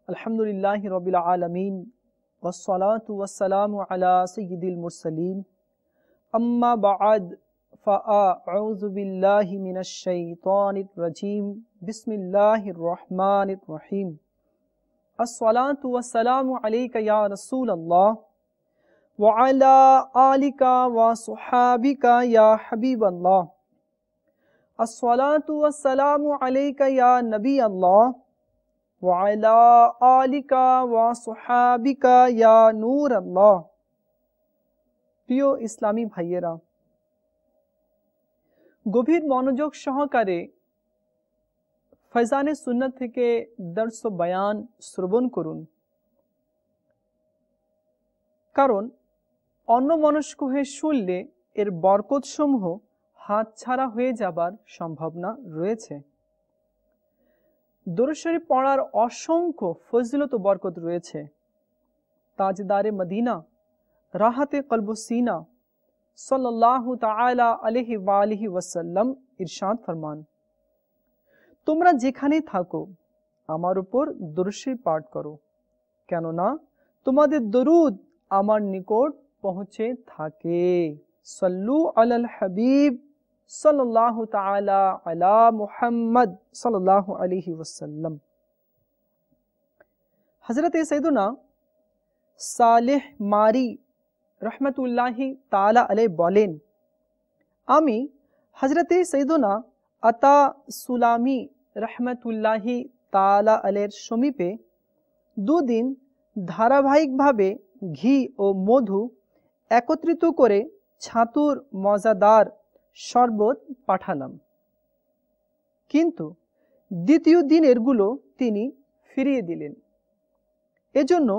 अल्हम्दुलिल्लाहि रब्बिल आलमीन वस्सलातु वस्सलामु अला सय्यिदिल मुरसलीन अम्मा बअद फ़अऊज़ु बिल्लाहि मिनश शैतानिर रजीम बिस्मिल्लाहिर रहमानिर रहीम अस्सलातु वस्सलामु अलैका या रसूलल्लाह व अला आलिका व सुहाबिका या हबीबल्लाह अस्सलातु वस्सलामु अलैका या नबी अल्लाह व अला आलिका व सुहाबिका या नूर अल्लाह। প্রিয় ইসলামী ভাইয়েরা, গভীর মনোযোগ সহকারে ফয়জানে সুন্নাত থেকে দর্স ও বয়ান শ্রবণ করুন, কারণ অন্যমনস্ক হয়ে শুনলে এর বরকতসমূহ হাতছাড়া হয়ে যাবার সম্ভাবনা রয়েছে। দরুদ শরীফ পড়ার অসংখ্য ফজিলত ও বরকত রয়েছে। তাজদারে মদিনা রাহাতে কলবুসিনা সাল্লাল্লাহু তাআলা আলাইহি ওয়া আলিহি ওয়াসাল্লাম ইরশাদ ফরমান, তোমরা যেখানেই থাকো আমার উপর দরুদ শরীফ পাঠ করো, কেননা তোমাদের দরুদ আমার নিকট পৌঁছে থাকে। সাল্লু আলাল হাবিব সাল্লাল্লাহু তাআলা আলা মুহাম্মদ সাল্লাল্লাহু আলাইহি ওয়াসাল্লাম। হযরত সাইয়্যিদুনা সালেহ মারি রহমাতুল্লাহি তাআলা আলাইহি বলেন, আমি হযরত সাইয়্যিদুনা আতা সুলামি রহমাতুল্লাহি তাআলা আলাইহির সমীপে দুদিন ধারাবাহিকভাবে ঘি ও মধু একত্রিত করে ছাতুর মজাদার শরবত পাঠালাম, কিন্তু দ্বিতীয় দিনেরগুলো তিনি ফিরিয়ে দিলেন। এজন্য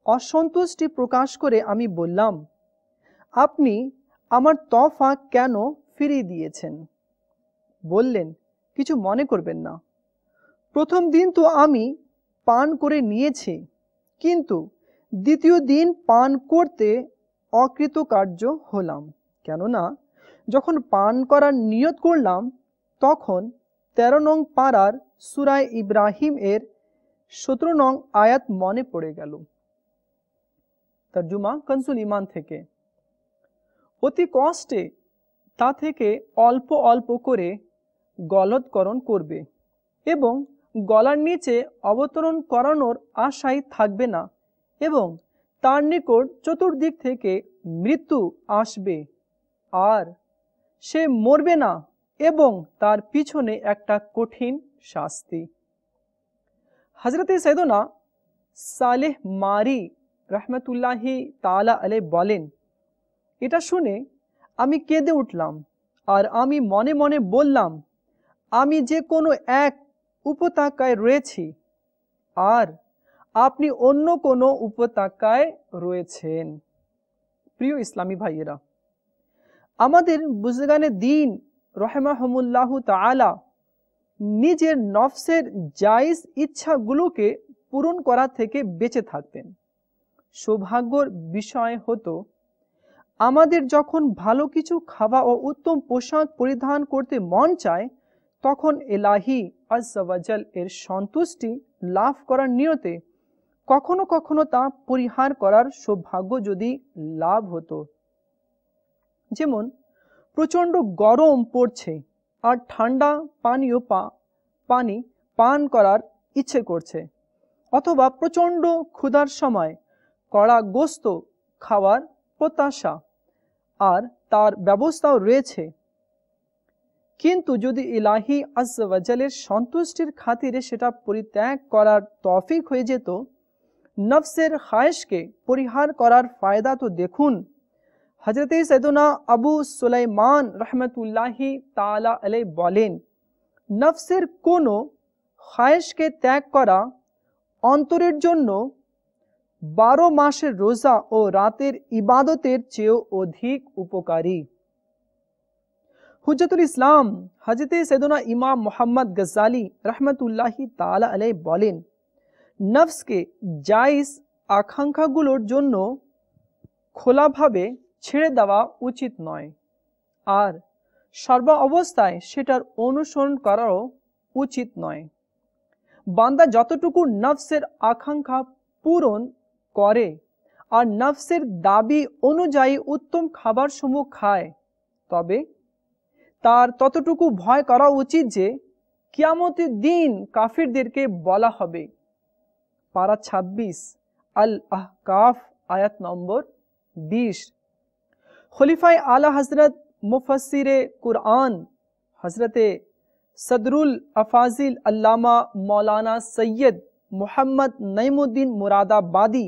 অসন্তুষ্টি প্রকাশ করে আমি বললাম, আপনি আমার তোহফা কেন ফিরিয়ে দিয়েছেন? বললেন, কিছু মনে করবেন না, প্রথম দিন তো আমি পান করে নিয়েছি, কিন্তু দ্বিতীয় দিন পান করতে অকৃতকার্য হলাম, কেননা যখন পান করার নিয়ত করলাম তখন 13 নং পারার সূরা ইব্রাহিম এর 17 নং আয়াত মনে পড়ে গেল। তর্জমা কনসুল ঈমান থেকে। অতি কষ্টে তা থেকে অল্প অল্প করে গলৎকরণ করবে এবং গলার নিচে অবতরণ করানোর আশায় থাকবে না, এবং তার নিকট চতুর্দিক থেকে মৃত্যু আসবে আর সে মরবে না, এবং তার পিছনে একটা কঠিন শাস্তি। হযরত সাইয়্যিদুনা সালেহ মারি রহমাতুল্লাহি তাআলা আলাইহি বলেন, এটা শুনে আমি কেঁদে উঠলাম আর আমি মনে মনে বললাম, আমি যে কোনো এক উপত্যকায় রয়েছি আর আপনি অন্য কোনো উপত্যকায় রয়েছেন। প্রিয় ইসলামী ভাইয়েরা, আমাদের বুজুর্গানে দ্বীন রাহিমাহুমুল্লাহু তাআলা নিজের নফসের জায়েজ ইচ্ছাগুলোকে পূরণ করা থেকে বেঁচে থাকতেন। সৌভাগ্যের বিষয় হতো, আমাদের যখন ভালো কিছু খাওয়া ও উত্তম পোশাক পরিধান করতে মন চায়, তখন ইলাহি আযজা ওয়া জাল এর সন্তুষ্টি লাভ করার নিয়তে কখনো কখনো তা পরিহার করার সৌভাগ্য যদি লাভ হতো। যেমন প্রচণ্ড গরম পড়ছে আর ঠান্ডা পানি পান করার ইচ্ছে করছে, অথবা প্রচণ্ড ক্ষুধার সময় কড়া গোস্ত খাওয়ার প্রত্যাশা আর তার ব্যবস্থাও রয়েছে, কিন্তু যদি ইলাহি আযজা ওয়া জালের সন্তুষ্টির খাতিরে সেটা পরিত্যাগ করার তৌফিক হয়ে যেত, নফসের খায়েশকে পরিহার করার ফায়দা তো দেখুন। হযরত সাইয়্যিদুনা আবু সুলাইমান রহমাতুল্লাহি তাআলা আলাইহি বলেন, নফসের কোনো খায়েশকে ত্যাগ করা অন্তরের জন্য 12 মাসের রোজা ও রাতের ইবাদতের চেয়েও অধিক উপকারী। হুজ্জাতুল ইসলাম হযরত সাইয়্যিদুনা ইমাম মুহাম্মদ গজ্জালি রহমাতুল্লাহি তাআলা আলাইহি বলেন, নফসকে জায়েজ আকাঙ্ক্ষাগুলোর জন্য খোলাভাবে ছেড়ে দেওয়া উচিত নয়, আর সর্ব অবস্থায় সেটার অনুসরণ করাও উচিত নয়। বান্দা যতটুকু নফসের আকাঙ্ক্ষা পূরণ করে আর নফসের দাবি অনুযায়ী উত্তম খাবার সমূহ খায়, তবে তার ততটুকু ভয় করা উচিত যে কিয়ামতের দিন কাফিরদেরকে বলা হবে। পারা 26 আল আহকাফ আয়াত নম্বর 20। খলিফায়ে আলা হজরত মুফাসসিরে কুরআন হজরতে সদরুল আফাজিল আল্লামা মৌলানা সৈয়দ মোহাম্মদ নঈমুদ্দিন মুরাদাবাदी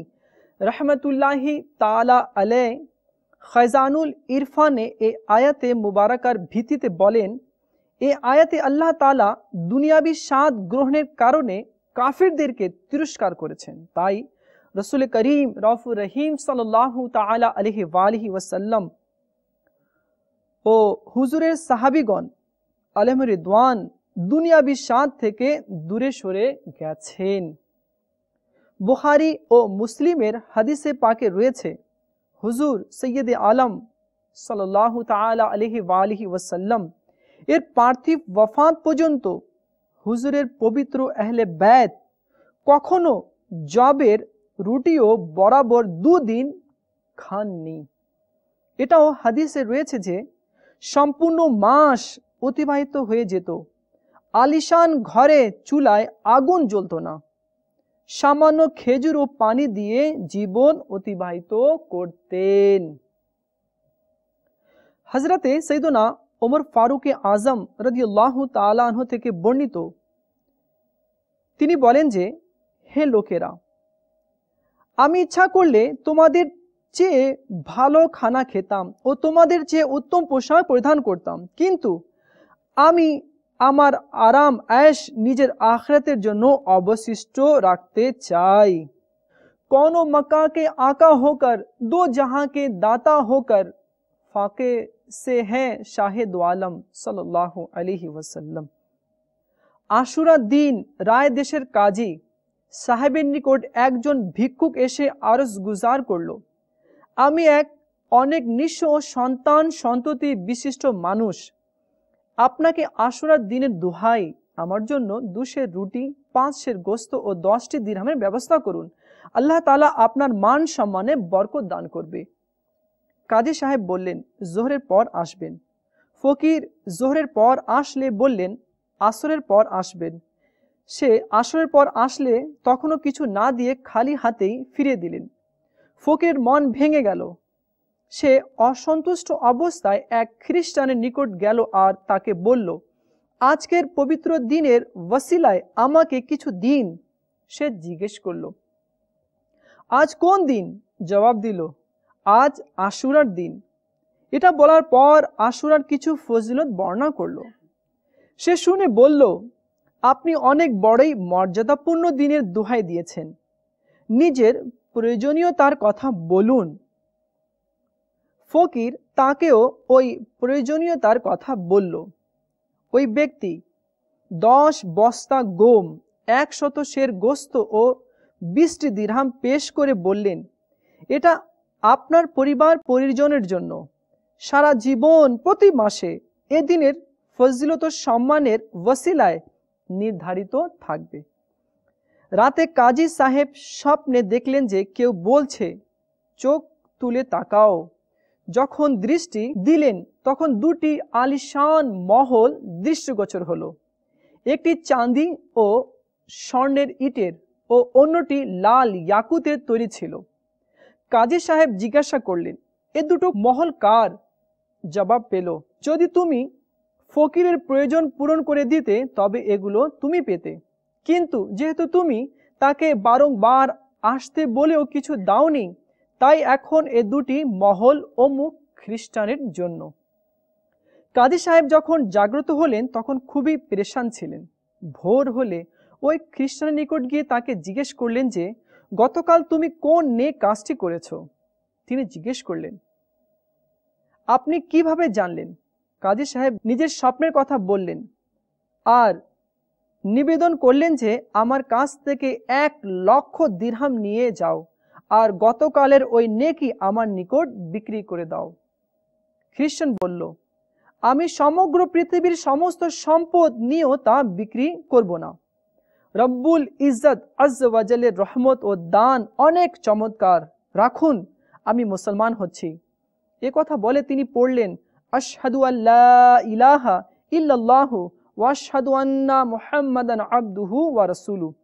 रहमतुल्लाहि ताला अलैह खजानुल इरफाने ए आयते मुबारकार ভিত্তিতে বলেন, এই আয়াতে আল্লাহ তাআলা দুনিয়াবি স্বাদ গ্রহণের কারণে কাফিরদেরকে তিরস্কার করেছেন। তাই রাসূল করিম রাউফুর রহিম সাল্লাল্লাহু তাআলা আলাইহি ওয়ালিহি ওয়াসাল্লাম ও হুজুরের সাহাবীগণ আলাইহিম রিদওয়ান দুনিয়াবি স্বাদ থেকে দূরে সরে গেছেন। বুখারী ও মুসলিমের হাদিসে পাকে রয়েছে, হুজুর সৈয়দে আলম সাল্লাল্লাহু তাআলা আলাইহি ওয়ালিহি ওয়াসাল্লাম এর পার্থিব ওয়াফাত পর্যন্ত হুজুরের পবিত্র আহলে বাইত কখনো জবের রুটিও বরাবর 2 দিন খাননি। এটাও হাদিসে রয়েছে যে সম্পূর্ণ মাস অতিবাহিত হয়ে যেত, আলিশান ঘরে চুলায় আগুন জ্বলত না, সামান্য খেজুর ও পানি দিয়ে জীবন অতিবাহিত করতেন। হযরতে সৈয়দনা ওমর ফারুক আজম রাদিয়াল্লাহু তাআলা আনহু থেকে বর্ণিত, তিনি বলেন যে, হে লোকেরা, আমি ইচ্ছা করলে তোমাদের চেয়ে ভালো খানা খেতাম ও তোমাদের চেয়ে উত্তম পোশাক পরিধান করতাম, কিন্তু আমি আমার आराम ऐश निजर आखिरतेर जन्नो अवशिष्ट रखते चाई। कौनो मक्का के आका होकर, 2 जहां के दाता होकर, फाके से हैं शाहिद आलम सल्लल्लाहु अलैहि वसल्लम। आशुरा दिन राय देशेर काजी साहेबेर निकट एकजन भिक्षुक एसे आरज गुजार करलो, आमी एक अनेक निঃस्व ओ सन्तान सन्तति विशिष्ट मानुष, আপনাকে আশুরার দিনের দোহাই আমার জন্য 200 রুটি, 5 সের গোশত ও 10টি দিরহামের ব্যবস্থা করুন। আল্লাহ তাআলা আপনার মান সম্মানে বরকত দান করবে। কাজী সাহেব বললেন, জোহরের পর আসবেন। ফকির জোহরের পর আসলে বললেন, আসরের পর আসবেন। সে আসরের পর আসলে তখনও কিছু না দিয়ে খালি হাতেই ফিরিয়ে দিলেন। ফকির মন ভেঙে গেল। সে অসন্তুষ্ট অবস্থায় এক খ্রিস্টানের নিকট গেল আর তাকে বলল, আজকের পবিত্র দিনের ওসিলায় আমাকে কিছু দিন। সে জিজ্ঞেস করল, আজ কোন দিন? জবাব দিল, আজ আশুরার দিন। এটা বলার পর আশুরার কিছু ফজিলত বর্ণনা করল। সে শুনে বলল, আপনি অনেক বড়ই মর্যাদাপূর্ণ দিনের দোহাই দিয়েছেন, নিজের প্রয়োজনীয়তার কথা বলুন। ফকির তাকেও ওই প্রয়োজনীয়তার কথা বলল। ওই ব্যক্তি 10 বস্তা গম, 100 সের গোশত ও 20টি দিরহাম পেশ করে বললেন, এটা আপনার পরিবার পরিজনের জন্য সারা জীবন প্রতি মাসে এ দিনের ফজিলত ও সম্মানের ওসিলায় নির্ধারিত থাকবে। রাতে কাজী সাহেব স্বপ্নে দেখলেন যে কেউ বলছে, চোখ তুলে তাকাও। যখন দৃষ্টি দিলেন তখন 2টি আলিশান মহল দৃষ্টিগোচর হলো। একটি চাঁদি ও স্বর্ণের ইটের ও অন্যটি লাল ইয়াকুতের তৈরি ছিল। কাজী সাহেব জিজ্ঞাসা করলেন, এ দুটো মহল কার? জবাব পেল, যদি তুমি ফকিরের প্রয়োজন পূরণ করে দিতে তবে এগুলো তুমি পেতে, কিন্তু যেহেতু তুমি তাকে বারংবার আসতে বলেও কিছু দাওনি, তাই এখন এ 2টি মহল অমুক খ্রিস্টানের জন্য। কাজী সাহেব যখন জাগ্রত হলেন তখন খুবই পেরেশান ছিলেন। ভোর হলে ওই খ্রিস্টানের নিকট গিয়ে তাকে জিজ্ঞেস করলেন যে, গতকাল তুমি কোন নেক কাজটি করেছো? তিনি জিজ্ঞেস করলেন, আপনি কিভাবে জানলেন? কাজী সাহেব নিজের স্বপ্নের কথা বললেন আর নিবেদন করলেন যে, আমার কাছ থেকে 1 লক্ষ দিরহাম নিয়ে যাও আর গতকালের ওই নেকি আমার নিকট বিক্রি করে দাও। খ্রিস্টান বলল, আমি সমগ্র পৃথিবীর সমস্ত সম্পদ নিয়েও তা বিক্রি করব না। রব্বুল ইজ্জত আজ্জা ওয়াজালের রহমত ও দান অনেক চমৎকার, রাখুন আমি মুসলমান হচ্ছি। এ কথা বলে তিনি পড়লেন, আশহাদু আল্লা ইলাহা ইল্লাল্লাহু ওয়া আশহাদু আন্না মুহাম্মাদান আবদুহু ওয়া রাসূলুহু।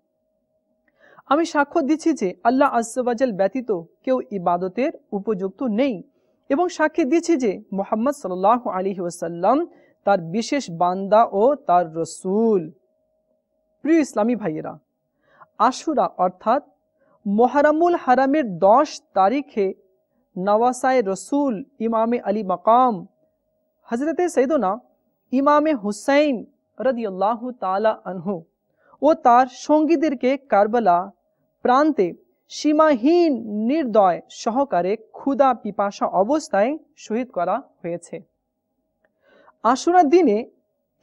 আমি সাক্ষ্য দিচ্ছি যে আল্লাহ আজ্জা ওয়াজাল ব্যতীত কেউ ইবাদতের উপযুক্ত নেই, এবং সাক্ষী দিচ্ছি যে মুহাম্মদ সাল্লাল্লাহু আলাইহি ওয়াসাল্লাম তার বিশেষ বান্দা ও তার রসুল। প্রিয় ইসলামী ভাইয়েরা, আশুরা অর্থাৎ মুহররমুল হারামের 10 তারিখে নওয়াসায়ে রসুল ইমামে আলী মাকাম হজরতে সৈয়দনা ইমামে হুসাইন রাদিয়াল্লাহু তাআলা আনহু ও তার সঙ্গীদেরকে কারবালা প্রান্তে সীমাহীন নির্দয় সহকারে ক্ষুধা পিপাসা অবস্থায় শহীদ করা হয়েছে। আশুরার দিনে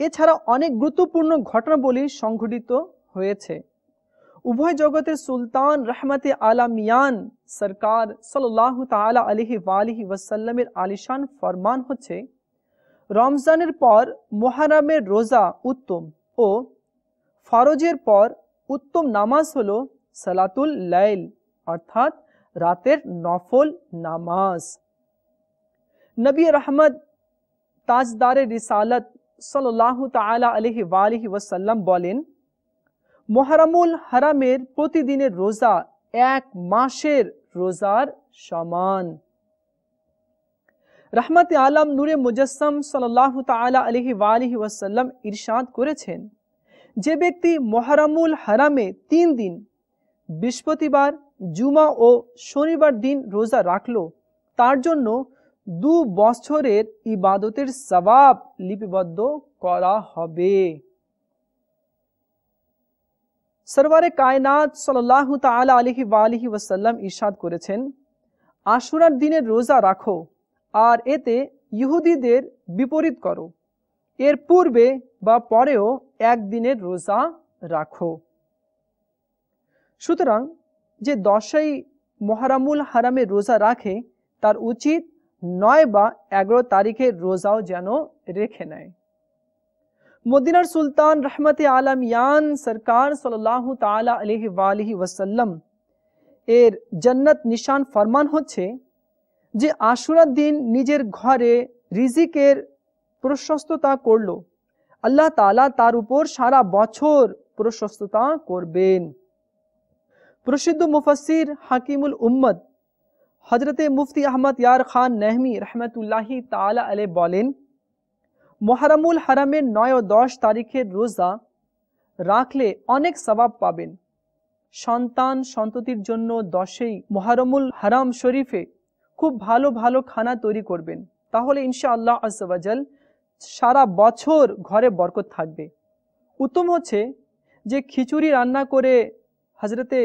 এছাড়া অনেক গুরুত্বপূর্ণ ঘটনাবলী সংঘটিত হয়েছে। উভয় জগতের সুলতান রহমতে আলামিয়ান সরকার সাল্লাল্লাহু তাআলা আলাইহি ওয়া আলিহি ওয়াসাল্লামের আলিশান ফরমান হচ্ছে, রমজানের পর মুহররমের রোজা উত্তম ও ফরজের পর উত্তম নামাজ হলো সালাতুল লাইল অর্থাৎ রাতের নফল নামাজ। নবী রহমত তাজদারে রিসালত সাল্লাল্লাহু তাআলা আলাইহি ওয়া আলিহি ওয়াসাল্লাম বলেন, মুহররমুল হারামের প্রতিদিনের রোজা 1 মাসের রোজার সমান। রহমতে আলম নূরে মুজাসসাম সাল্লাল্লাহু তাআলা আলাইহি ওয়া আলিহি ওয়াসাল্লাম ইরশাদ করেছেন, যে ব্যক্তি মুহররমুল হারামে 3 দিন বৃহস্পতিবার, জুমা ও শনিবার দিন রোজা রাখলো, তার জন্য 2 বছরের ইবাদতের সওয়াব লিপিবদ্ধ করা হবে। সরওয়ারে কায়নাত সাল্লাল্লাহু তাআলা আলাইহি ওয়া আলিহি ওয়াসাল্লাম ইরশাদ করেছেন, আশুরার দিনের রোজা রাখো আর এতে ইহুদিদের বিপরীত করো, এর পূর্বে বা পরেও 1 দিনের রোজা রাখো। সুতরাং যে 10ই মুহররমুল হারামে রোজা রাখে তার উচিত 9 বা 11 তারিখের রোজাও যেন রেখে নেয়। মদিনার সুলতান রহমতে আলামিয়ান সরকার সাল্লাল্লাহু তাআলা আলাইহি ওয়া আলিহি ওয়াসাল্লাম এর জান্নাত নিশান ফরমান হচ্ছে, যে আশুরার দিন নিজের ঘরে রিজিকের প্রশস্ততা করলো, আল্লাহ তাআলা তার উপর সারা বছর প্রশস্ততা করবেন। প্রসিদ্ধ মুফাসসির হাকিমুল উম্মত হযরতে মুফতি আহমদ ইয়ার খান নেহমি রহমতুল্লাহি তাআলা আলাইহি বলেন, মুহররমুল হারামের 9 ও 10 তারিখের রোজা রাখলে অনেক সওয়াব পাবেন। সন্তান সন্ততির জন্য 10ই মুহররমুল হারাম শরীফে খুব ভালো ভালো খানা তৈরি করবেন, তাহলে ইনশাআল্লাহ আজ্জা ওয়া জাল সারা বছর ঘরে বরকত থাকবে। উত্তম হচ্ছে যে খিচুড়ি রান্না করে হজরতে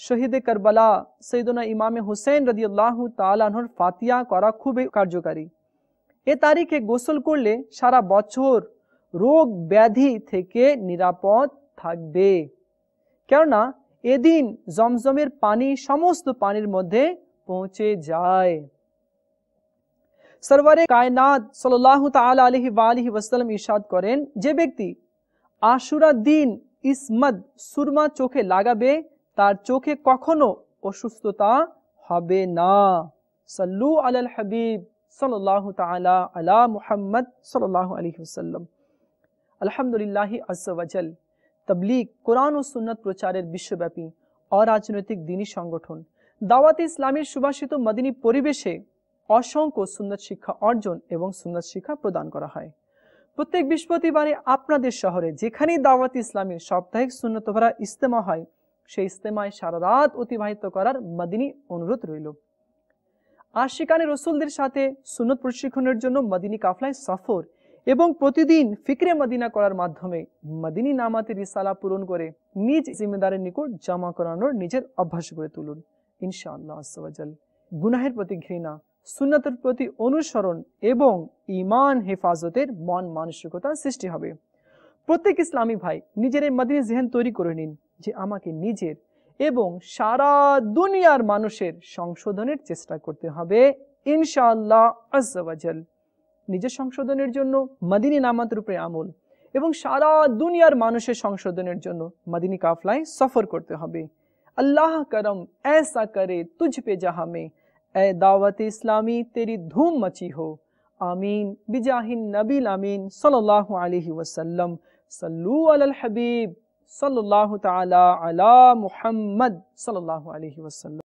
শহীদে কারবালা সৈয়দনা ইমামে হুসাইন রাদিয়াল্লাহু তাআলা আনহুর ফাতিহা করা খুবই কার্যকারী। এ তারিখে গোসল করলে সারা বছর রোগ ব্যাধি থেকে নিরাপদ থাকবে, কেননা এদিন জমজমের পানি সমস্ত পানির মধ্যে পৌঁছে যায়। সরওয়ারে কায়নাত সাল্লাল্লাহু তাআলা আলাইহি ওয়া আলিহি ওয়াসাল্লাম ইরশাদ করেন, যে ব্যক্তি আশুরা দিন ইসমদ সুরমা চোখে লাগাবে তার চোখে কখনো অসুস্থতা হবে না। সাল্লু আলাল হাবিব সাল্লাল্লাহু তাআলা আলা মুহাম্মদ সাল্লাল্লাহু আলাইহি ওয়াসাল্লাম। আলহামদুলিল্লাহি আজ্জা ওয়া জাল তাবলীগ কোরআন ও সুন্নাত প্রচারের বিশ্বব্যাপী অরাজনৈতিক দ্বীনি সংগঠন দাওয়াতে ইসলামের সুবাসিত মদিনী পরিবেশে অসংখ্য সুন্নাত শিক্ষা অর্জন এবং সুন্নাত শিক্ষা প্রদান করা হয়। প্রত্যেক বৃহস্পতিবারে আপনাদের শহরে যেখানেই দাওয়াতে ইসলামের সাপ্তাহিক সুন্নত ভরা ইজতেমা হয়, সেই ইজতেমায় সারা রাত অতিবাহিত করার মদিনী অনুরোধ রইল। আশিকানে রসুলদের সাথে সুন্নত প্রশিক্ষণের জন্য মদিনী কাফলায় সফর এবং প্রতিদিন ফিকরে মদিনা করার মাধ্যমে মদিনী নামাতে রিসালা পূরণ করে নিজ জিম্মেদারের নিকট জমা করানোর নিজের অভ্যাস গড়ে তুলুন। ইনশাআল্লাহ আজ্জা ওয়া জাল গুনাহের প্রতি ঘৃণা, সুন্নতের প্রতি অনুসরণ এবং ঈমান হেফাজতের মন মানসিকতা সৃষ্টি হবে। প্রত্যেক ইসলামী ভাই নিজের এই মদিনী জেহেন তৈরি করে নিন যে আমাকে নিজের এবং সারা দুনিয়ার মানুষের সংশোধনের চেষ্টা করতে হবে ইনশাআল্লাহ আজ্জা ওয়া জাল। নিজের সংশোধনের জন্য মদিনী নামাতের উপরে আমল এবং সারা দুনিয়ার মানুষের সংশোধনের জন্য মদিনী কাফলায় সফর করতে হবে। अल्लाह करम ऐसा करे तुझ पे जहां में, ए दावत इस्लामी तेरी धूम मची हो। आमीन बिजाहिन नबील आमीन सल्लल्लाहु अलैहि वसल्लम। सल्लू अलल हबीब सल्लल्लाहु ताला अला मुहम्मद सल्लल्लाहु अलैहि वसल्लम।